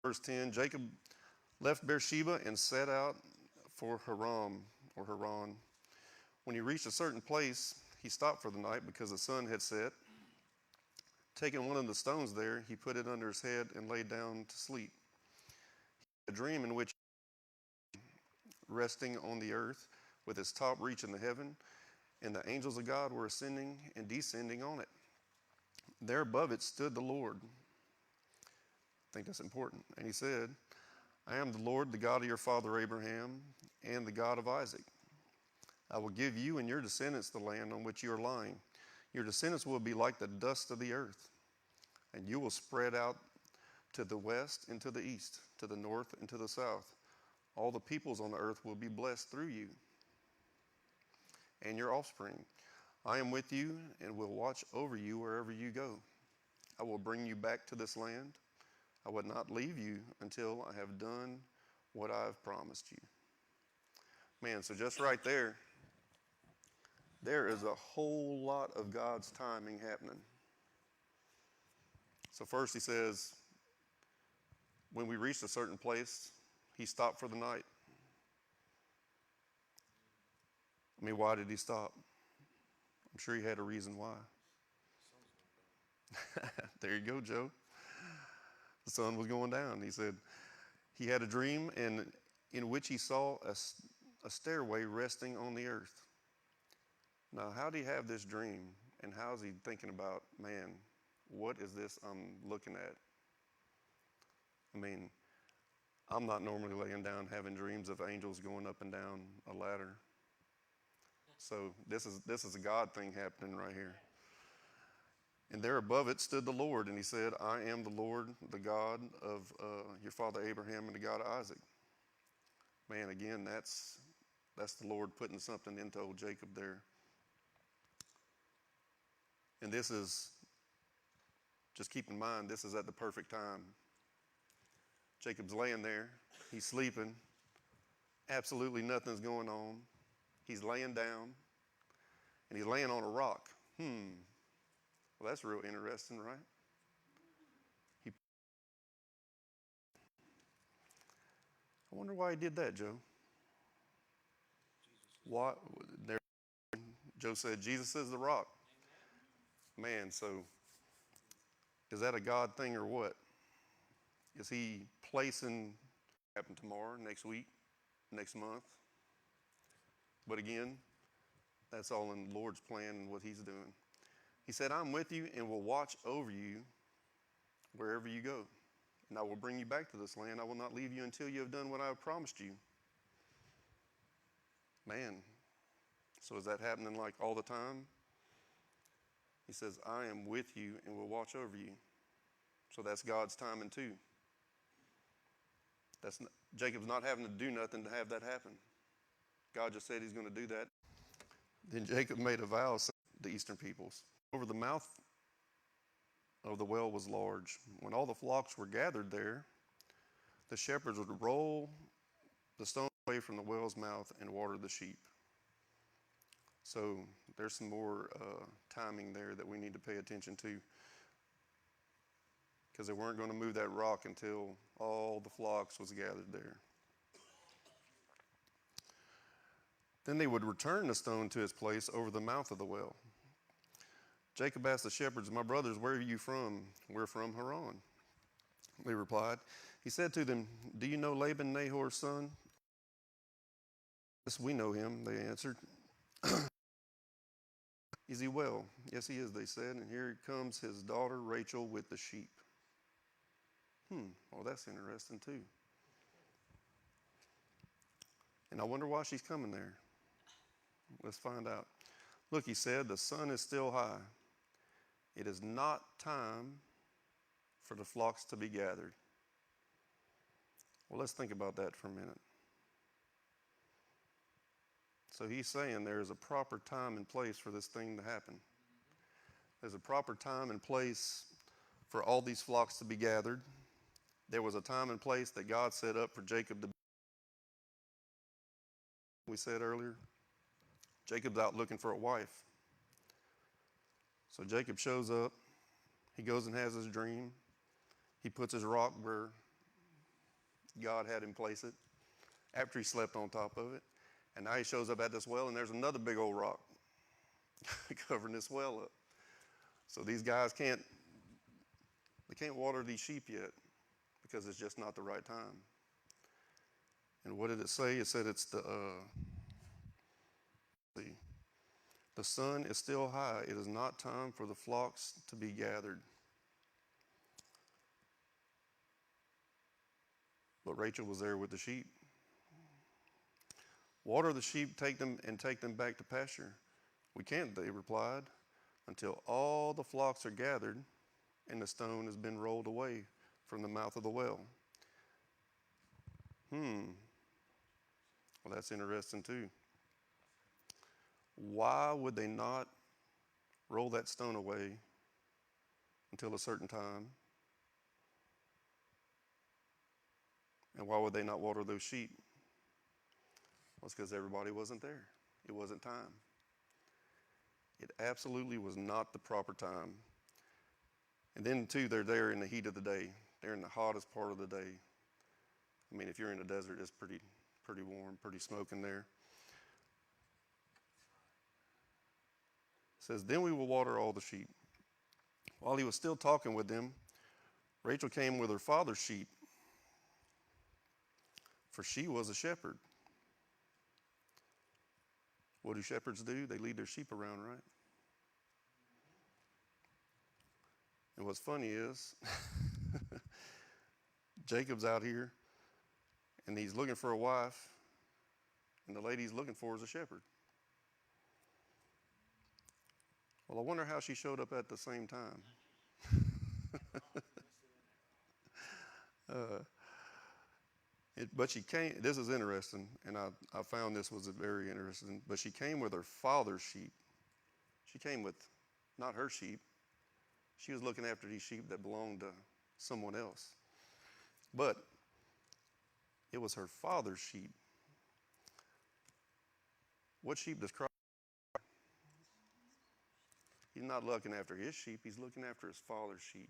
Verse 10, Jacob left Beersheba and set out for Haran or Haran. When he reached a certain place, he stopped for the night because the sun had set. Taking one of the stones there, he put it under his head and lay down to sleep. He had a dream in which resting on the earth with its top reaching the heaven, and the angels of God were ascending and descending on it. There above it stood the Lord. I think that's important. And he said, I am the Lord, the God of your father Abraham, and the God of Isaac. I will give you and your descendants the land on which you are lying. Your descendants will be like the dust of the earth, and you will spread out to the west and to the east, to the north and to the south. All the peoples on the earth will be blessed through you and your offspring. I am with you and will watch over you wherever you go. I will bring you back to this land. I would not leave you until I have done what I have promised you. Man, so just right there, there is a whole lot of God's timing happening. So first he says, when we reached a certain place, he stopped for the night. I mean, why did he stop? I'm sure he had a reason why. There you go, Joe. The sun was going down. He said he had a dream in which he saw a stairway resting on the earth. Now, how did he have this dream? And how is he thinking about, man, what is this I'm looking at? I mean, I'm not normally laying down having dreams of angels going up and down a ladder. So this is a God thing happening right here. And there above it stood the Lord, and he said, I am the Lord, the God of your father Abraham and the God of Isaac. Man, again, that's the Lord putting something into old Jacob there. And this is, just keep in mind, this is at the perfect time. Jacob's laying there. He's sleeping. Absolutely nothing's going on. He's laying down, and he's laying on a rock. Well, that's real interesting, right? I wonder why he did that, Joe. Why? There, Joe said, Jesus is the rock. Man, so is that a God thing or what? Is he placing happen tomorrow, next week, next month? But again, that's all in the Lord's plan and what he's doing. He said, I'm with you and will watch over you wherever you go. And I will bring you back to this land. I will not leave you until you have done what I have promised you. Man, so is that happening like all the time? He says, I am with you and will watch over you. So that's God's timing too. Jacob's not having to do nothing to have that happen. God just said he's going to do that. Then Jacob made a vow to the eastern peoples. Over the mouth of the well was large. When all the flocks were gathered there, the shepherds would roll the stone away from the well's mouth and water the sheep. So there's some more timing there that we need to pay attention to, because they weren't going to move that rock until all the flocks was gathered there. Then they would return the stone to its place over the mouth of the well. Jacob asked the shepherds, my brothers, where are you from? We're from Haran. They replied. He said to them, do you know Laban, Nahor's son? Yes, we know him, they answered. Is he well? Yes, he is, they said. And here comes his daughter Rachel with the sheep. Well, that's interesting too. And I wonder why she's coming there. Let's find out. Look, he said, the sun is still high. It is not time for the flocks to be gathered. Well, let's think about that for a minute. So he's saying there is a proper time and place for this thing to happen. There's a proper time and place for all these flocks to be gathered. There was a time and place that God set up for Jacob to be. We said earlier, Jacob's out looking for a wife. So Jacob shows up. He goes and has his dream. He puts his rock where God had him place it after he slept on top of it. And now he shows up at this well, and there's another big old rock covering this well up. So these guys can't water these sheep yet because it's just not the right time. And what did it say? It said it's the sun is still high. It is not time for the flocks to be gathered. But Rachel was there with the sheep. Water the sheep, take them back to pasture. We can't, they replied, until all the flocks are gathered and the stone has been rolled away from the mouth of the well. Well, that's interesting too. Why would they not roll that stone away until a certain time? And why would they not water those sheep? Well, it's because everybody wasn't there. It wasn't time. It absolutely was not the proper time. And then, too, they're there in the heat of the day. They're in the hottest part of the day. I mean, if you're in a desert, it's pretty warm, pretty smoking there. It says, then we will water all the sheep. While he was still talking with them, Rachel came with her father's sheep, for she was a shepherd. What do shepherds do? They lead their sheep around, right? And what's funny is, Jacob's out here, and he's looking for a wife, and the lady he's looking for is a shepherd. Well, I wonder how she showed up at the same time. But she came, this is interesting, and I found this was very interesting, but she came with her father's sheep. She came with not her sheep. She was looking after these sheep that belonged to someone else. But it was her father's sheep. What sheep does Christ? He's not looking after his sheep, he's looking after his father's sheep.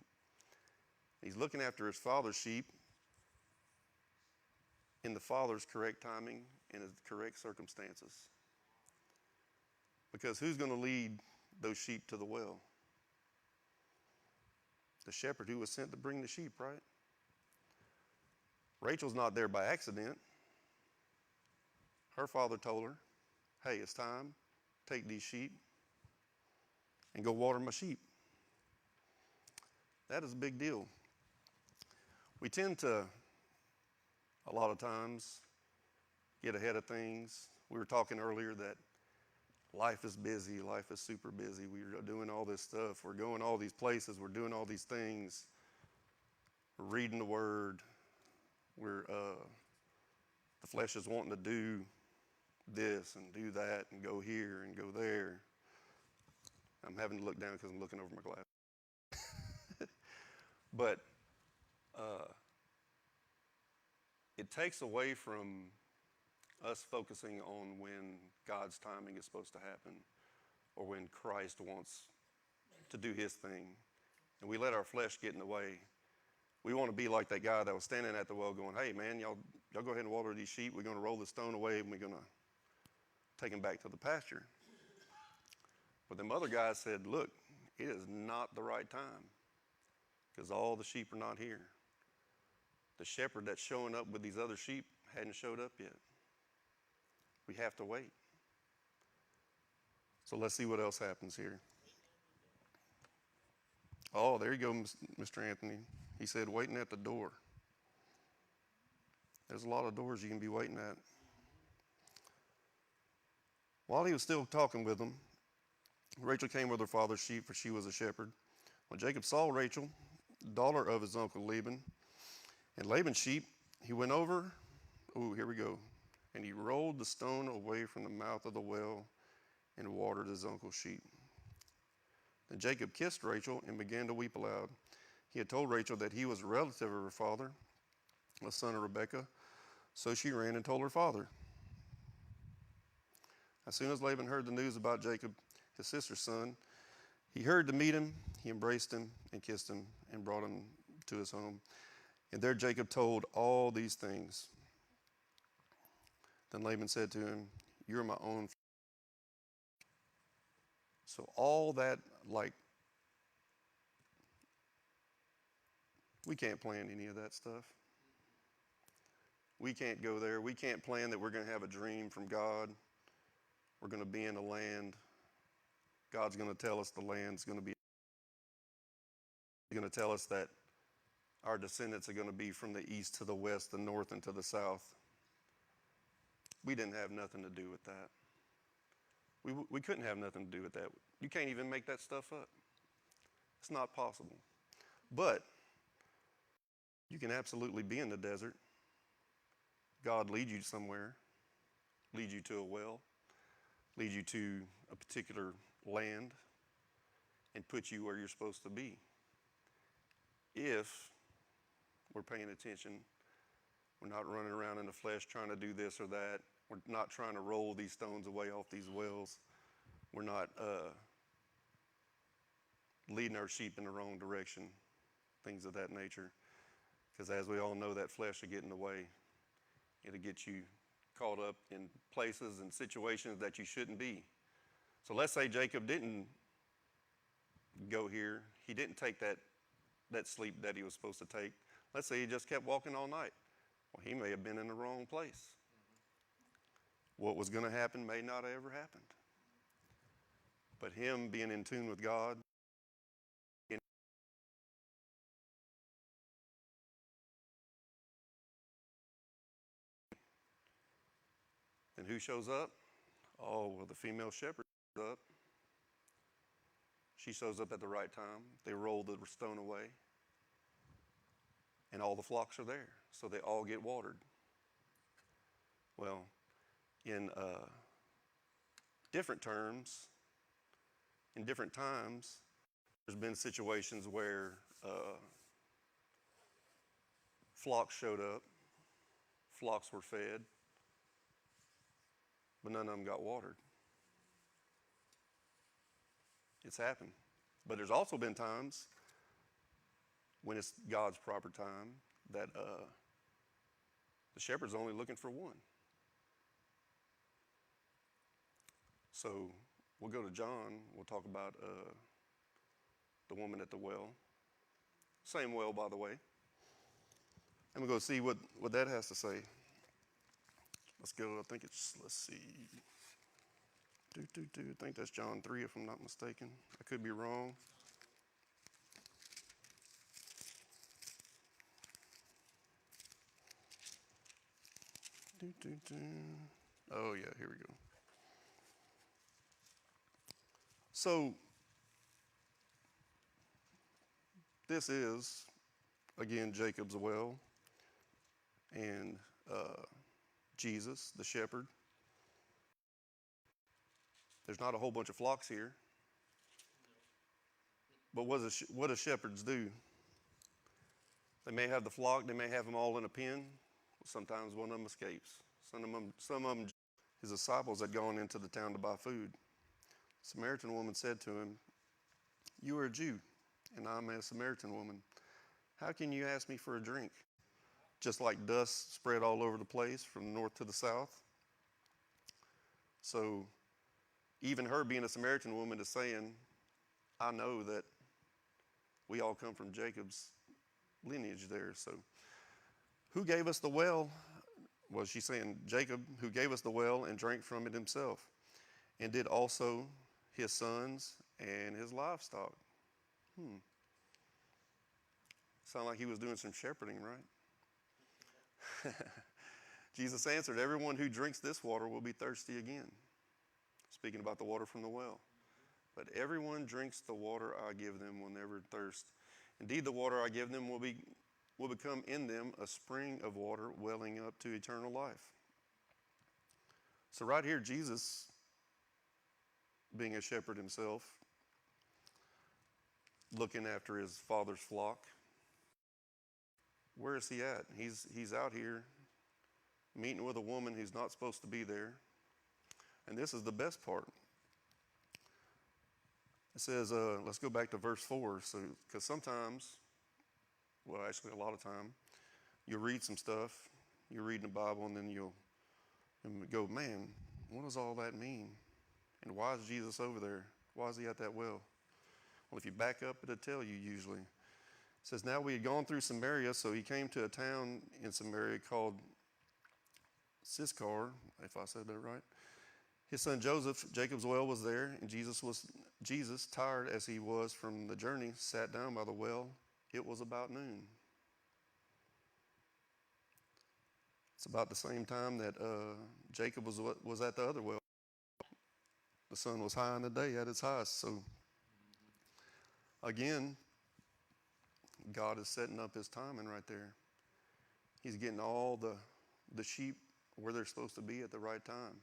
He's looking after his father's sheep in the father's correct timing and his correct circumstances. Because who's going to lead those sheep to the well? The shepherd who was sent to bring the sheep, right? Rachel's not there by accident. Her father told her, hey, it's time, take these sheep and go water my sheep. That is a big deal. We tend to, a lot of times, get ahead of things. We were talking earlier that life is busy, life is super busy. We're doing all this stuff. We're going all these places. We're doing all these things. We're reading the Word. The flesh is wanting to do this and do that and go here and go there. I'm having to look down because I'm looking over my glass. But it takes away from us focusing on when God's timing is supposed to happen or when Christ wants to do his thing. And we let our flesh get in the way. We want to be like that guy that was standing at the well going, hey, man, y'all go ahead and water these sheep. We're going to roll the stone away and we're going to take them back to the pasture. But them other guys said, look, it is not the right time because all the sheep are not here. The shepherd that's showing up with these other sheep hadn't showed up yet. We have to wait. So let's see what else happens here. Oh, there you go, Mr. Anthony. He said, waiting at the door. There's a lot of doors you can be waiting at. While he was still talking with them, Rachel came with her father's sheep, for she was a shepherd. When Jacob saw Rachel, daughter of his uncle Laban, and Laban's sheep, he went over, here we go, and he rolled the stone away from the mouth of the well and watered his uncle's sheep. Then Jacob kissed Rachel and began to weep aloud. He had told Rachel that he was a relative of her father, a son of Rebekah, so she ran and told her father. As soon as Laban heard the news about Jacob, his sister's son, he hurried to meet him. He embraced him and kissed him and brought him to his home. And there Jacob told all these things. Then Laban said to him, "You're my own." So all that, like, we can't plan any of that stuff. We can't go there. We can't plan that we're going to have a dream from God. We're going to be in a land. God's going to tell us the land's going to be. He's going to tell us that our descendants are going to be from the east to the west, the north and to the south. We didn't have nothing to do with that. We couldn't have nothing to do with that. You can't even make that stuff up. It's not possible. But you can absolutely be in the desert. God lead you somewhere, lead you to a well, lead you to a particular land, and put you where you're supposed to be. If we're paying attention, we're not running around in the flesh trying to do this or that. We're not trying to roll these stones away off these wells. We're not leading our sheep in the wrong direction, things of that nature. Because as we all know, that flesh will get in the way. It'll get you caught up in places and situations that you shouldn't be. So let's say Jacob didn't go here. He didn't take that sleep that he was supposed to take. Let's say he just kept walking all night. Well, he may have been in the wrong place. What was going to happen may not have ever happened. But him being in tune with God, then who shows up? Oh, well, the female shepherd shows up. She shows up at the right time. They roll the stone away. And all the flocks are there. So they all get watered. Well, in different terms, in different times, there's been situations where flocks showed up, flocks were fed, but none of them got watered. It's happened. But there's also been times when it's God's proper time that the shepherd's only looking for one. So we'll go to John. We'll talk about the woman at the well. Same well, by the way. And we'll go see what that has to say. Let's go. I think it's, let's see. I think that's John 3, if I'm not mistaken. I could be wrong. Oh, yeah, here we go. So, this is, again, Jacob's well, and Jesus, the shepherd. There's not a whole bunch of flocks here. But what do shepherds do? They may have the flock, they may have them all in a pen. Sometimes one of them escapes. Some of them, his disciples had gone into the town to buy food. The Samaritan woman said to him, "You are a Jew, and I'm a Samaritan woman. How can you ask me for a drink?" Just like dust spread all over the place from the north to the south. So even her being a Samaritan woman is saying, I know that we all come from Jacob's lineage there. So who gave us the well? Well, she's saying Jacob, who gave us the well and drank from it himself, and did also his sons and his livestock. Sound like he was doing some shepherding, right? Jesus answered, "Everyone who drinks this water will be thirsty again." Speaking about the water from the well. "But everyone drinks the water I give them will never thirst. Indeed, the water I give them will become in them a spring of water welling up to eternal life." So right here, Jesus, being a shepherd himself, looking after his father's flock, where is he at? He's out here meeting with a woman who's not supposed to be there. And this is the best part. It says, let's go back to verse 4. So, because sometimes well, actually, a lot of time, you'll read some stuff, you're reading the Bible, and then you'll go, man, what does all that mean? And why is Jesus over there? Why is he at that well? Well, if you back up, it'll tell you usually. It says, now we had gone through Samaria, so he came to a town in Samaria called Sychar, if I said that right. His son Joseph, Jacob's well, was there, and Jesus, tired as he was from the journey, sat down by the well. It was about noon. It's about the same time that Jacob was at the other well. The sun was high in the day at its highest. So again, God is setting up his timing right there. He's getting all the sheep where they're supposed to be at the right time.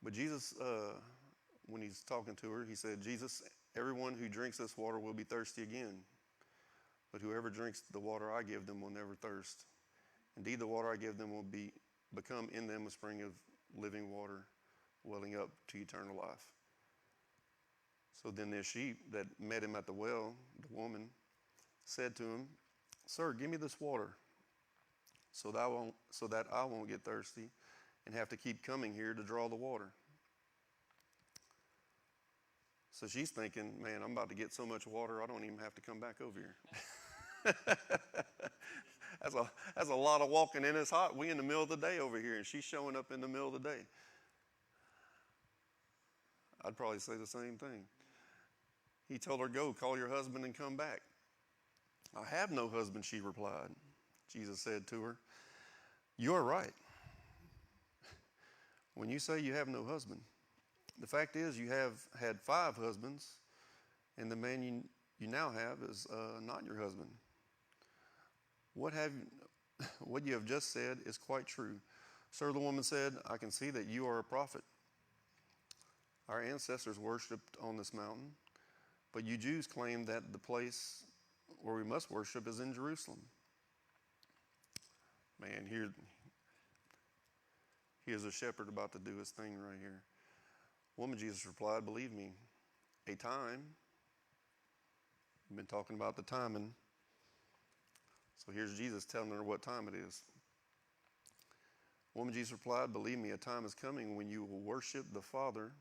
But Jesus, when he's talking to her, he said, Jesus, everyone who drinks this water will be thirsty again. But whoever drinks the water I give them will never thirst. Indeed, the water I give them will become in them a spring of living water, welling up to eternal life. So then the sheep that met him at the well, the woman, said to him, Sir, give me this water so that I won't get thirsty and have to keep coming here to draw the water. So she's thinking, man, I'm about to get so much water, I don't even have to come back over here. That's a lot of walking, and it's hot. We in the middle of the day over here, and she's showing up in the middle of the day. I'd probably say the same thing. He told her, go, call your husband and come back. I have no husband, she replied. Jesus said to her, you are right when you say you have no husband. The fact is you have had 5 husbands, and the man you now have is not your husband. What you have just said is quite true. Sir, the woman said, I can see that you are a prophet. Our ancestors worshipped on this mountain, but you Jews claim that the place where we must worship is in Jerusalem. Man, here's a shepherd about to do his thing right here. Woman, Jesus replied, believe me, a time. We've been talking about the timing. So here's Jesus telling her what time it is. Woman, Jesus replied, believe me, a time is coming when you will worship the Father,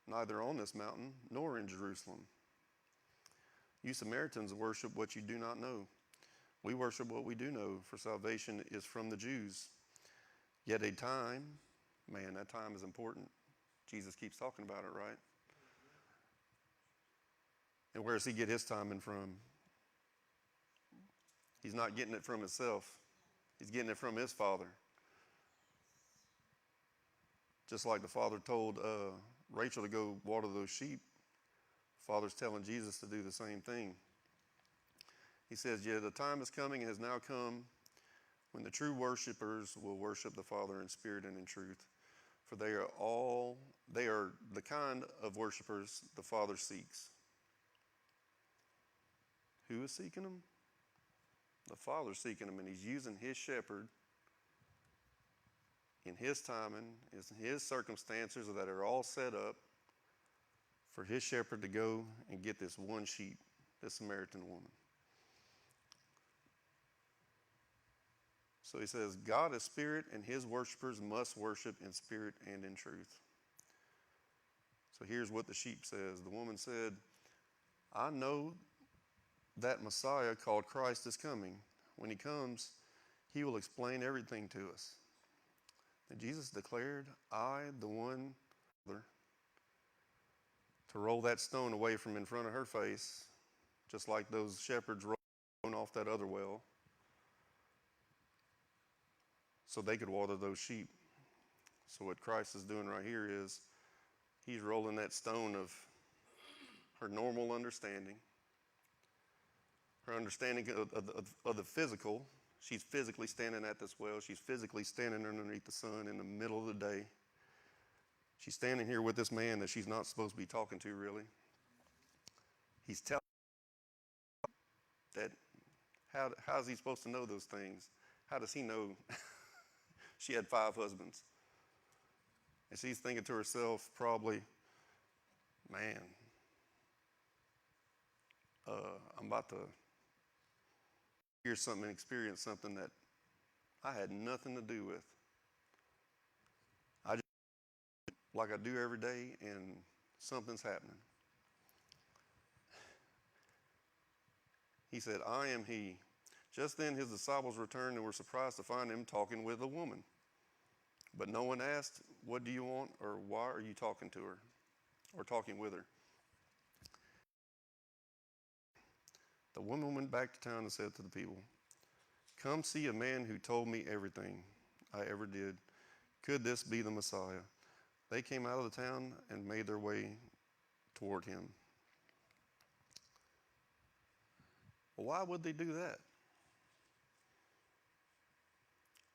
neither on this mountain nor in Jerusalem. You Samaritans worship what you do not know. We worship what we do know, for salvation is from the Jews. Yet a time, man, that time is important. Jesus keeps talking about it, right? And where does he get his timing from? He's not getting it from himself. He's getting it from his Father. Just like the Father told Rachel to go water those sheep, Father's telling Jesus to do the same thing. He says, yeah, the time is coming and has now come when the true worshipers will worship the Father in spirit and in truth. For they are the kind of worshipers the Father seeks. Who is seeking them? The Father's seeking them, and he's using his shepherd in his timing, in his circumstances that are all set up for his shepherd to go and get this one sheep, this Samaritan woman. So he says, God is spirit, and his worshipers must worship in spirit and in truth. So here's what the sheep says. The woman said, I know that Messiah called Christ is coming. When he comes, he will explain everything to us. And Jesus declared, I, the one, to roll that stone away from in front of her face, just like those shepherds rolled off that other well, so they could water those sheep. So what Christ is doing right here is he's rolling that stone of her normal understanding, her understanding of the physical. She's physically standing at this well. She's physically standing underneath the sun in the middle of the day. She's standing here with this man that she's not supposed to be talking to, really. He's telling that how is he supposed to know those things? How does he know she had 5 husbands? And she's thinking to herself, probably, man, I'm about to hear something and experience something that I had nothing to do with. I just, like I do every day, and something's happening. He said, I am he. Just then his disciples returned and were surprised to find him talking with a woman. But no one asked, what do you want, or why are you talking to her, or talking with her? The woman went back to town and said to the people, come see a man who told me everything I ever did. Could this be the Messiah? They came out of the town and made their way toward him. Well, why would they do that?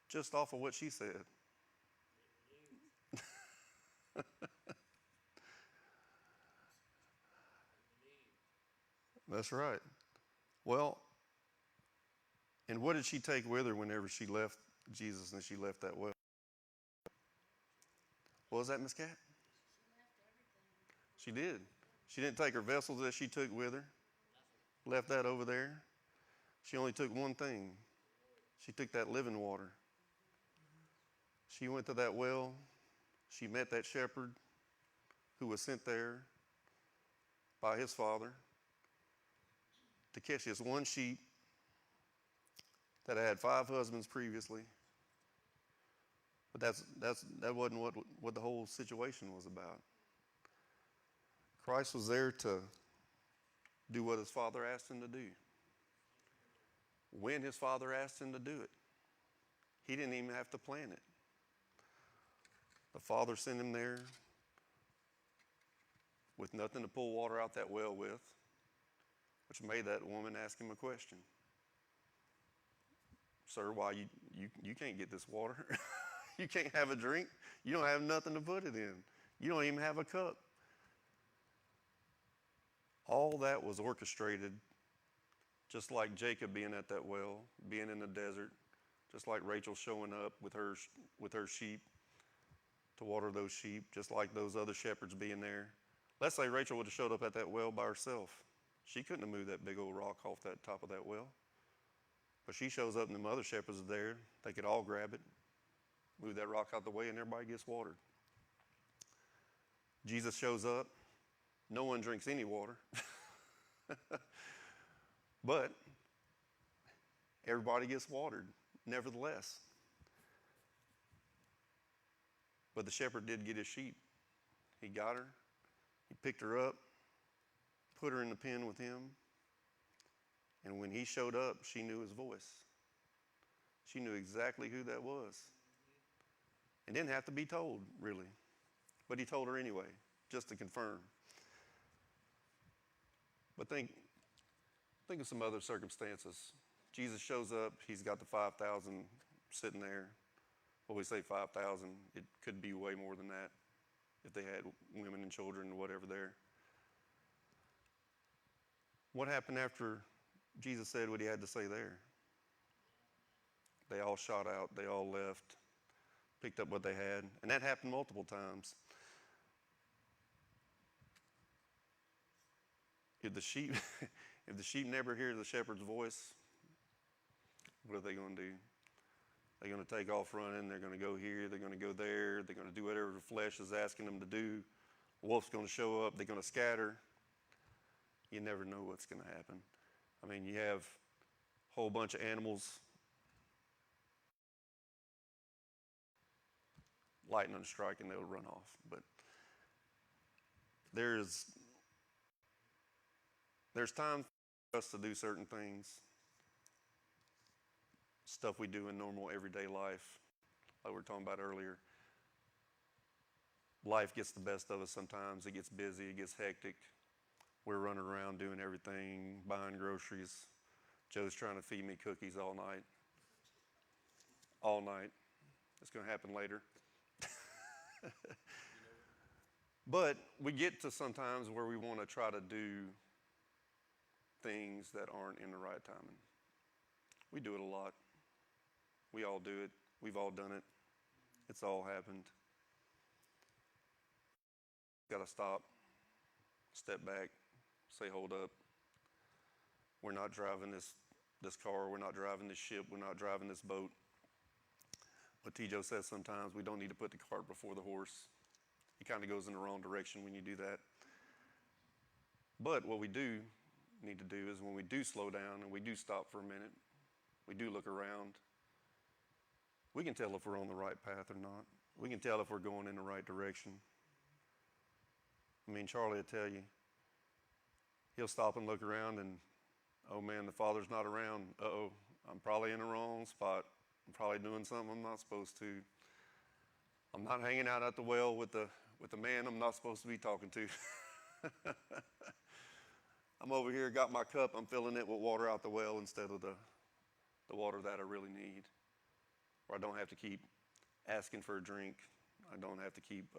Just off of what she said. That's right. Well, and what did she take with her whenever she left Jesus and she left that well? What was that, Miss Cat? She did. She didn't take her vessels that she took with her, left that over there. She only took one thing. She took that living water. She went to that well. She met that shepherd who was sent there by his father to catch this one sheep that had 5 husbands previously. But that wasn't what the whole situation was about. Christ was there to do what his father asked him to do. When his father asked him to do it. He didn't even have to plan it. The father sent him there with nothing to pull water out that well with, which made that woman ask him a question. Sir, why you can't get this water? You can't have a drink. You don't have nothing to put it in. You don't even have a cup. All that was orchestrated, just like Jacob being at that well, being in the desert, just like Rachel showing up with her sheep to water those sheep, just like those other shepherds being there. Let's say Rachel would have showed up at that well by herself. She couldn't have moved that big old rock off that top of that well. But she shows up and them other shepherds are there. They could all grab it, move that rock out the way, and everybody gets watered. Jesus shows up. No one drinks any water. But everybody gets watered, nevertheless. But the shepherd did get his sheep. He got her. He picked her up, put her in the pen with him. And when he showed up, she knew his voice. She knew exactly who that was. And didn't have to be told, really. But he told her anyway, just to confirm. But think of some other circumstances. Jesus shows up. He's got the 5,000 sitting there. Well, we say 5,000. It could be way more than that if they had women and children and whatever there. What happened after Jesus said what he had to say there? They all shot out. They all left, picked up what they had. And that happened multiple times. If the sheep never hear the shepherd's voice, what are they going to do? They're going to take off running. They're going to go here. They're going to go there. They're going to do whatever the flesh is asking them to do. A wolf's going to show up. They're going to scatter. You never know what's going to happen. I mean, you have a whole bunch of animals. Lightning will strike and they'll run off. But there's time for us to do certain things, stuff we do in normal everyday life, like we were talking about earlier. Life gets the best of us sometimes. It gets busy, it gets hectic. We're running around doing everything, buying groceries. Joe's trying to feed me cookies all night. All night. It's going to happen later. But we get to sometimes where we want to try to do things that aren't in the right timing. We do it a lot. We all do it. We've all done it. It's all happened. Got to stop, step back, say, hold up. we're not driving this car, we're not driving this ship, we're not driving this boat. But T. Joe says sometimes we don't need to put the cart before the horse. It kind of goes in the wrong direction when you do that. But what we do need to do is when we do slow down and we do stop for a minute, we do look around, we can tell if we're on the right path or not. We can tell if we're going in the right direction. I mean, Charlie will tell you, he'll stop and look around and, oh man, the Father's not around. Uh-oh, I'm probably in the wrong spot. I'm probably doing something I'm not supposed to. I'm not hanging out at the well with the man I'm not supposed to be talking to. I'm over here, got my cup, I'm filling it with water out the well instead of the water that I really need. Or I don't have to keep asking for a drink. I don't have to keep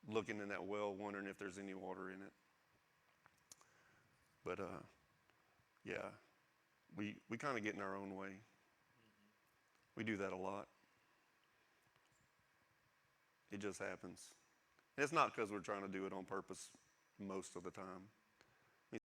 looking in that well, wondering if there's any water in it. But yeah, we kind of get in our own way. We do that a lot. It just happens. And it's not because we're trying to do it on purpose most of the time.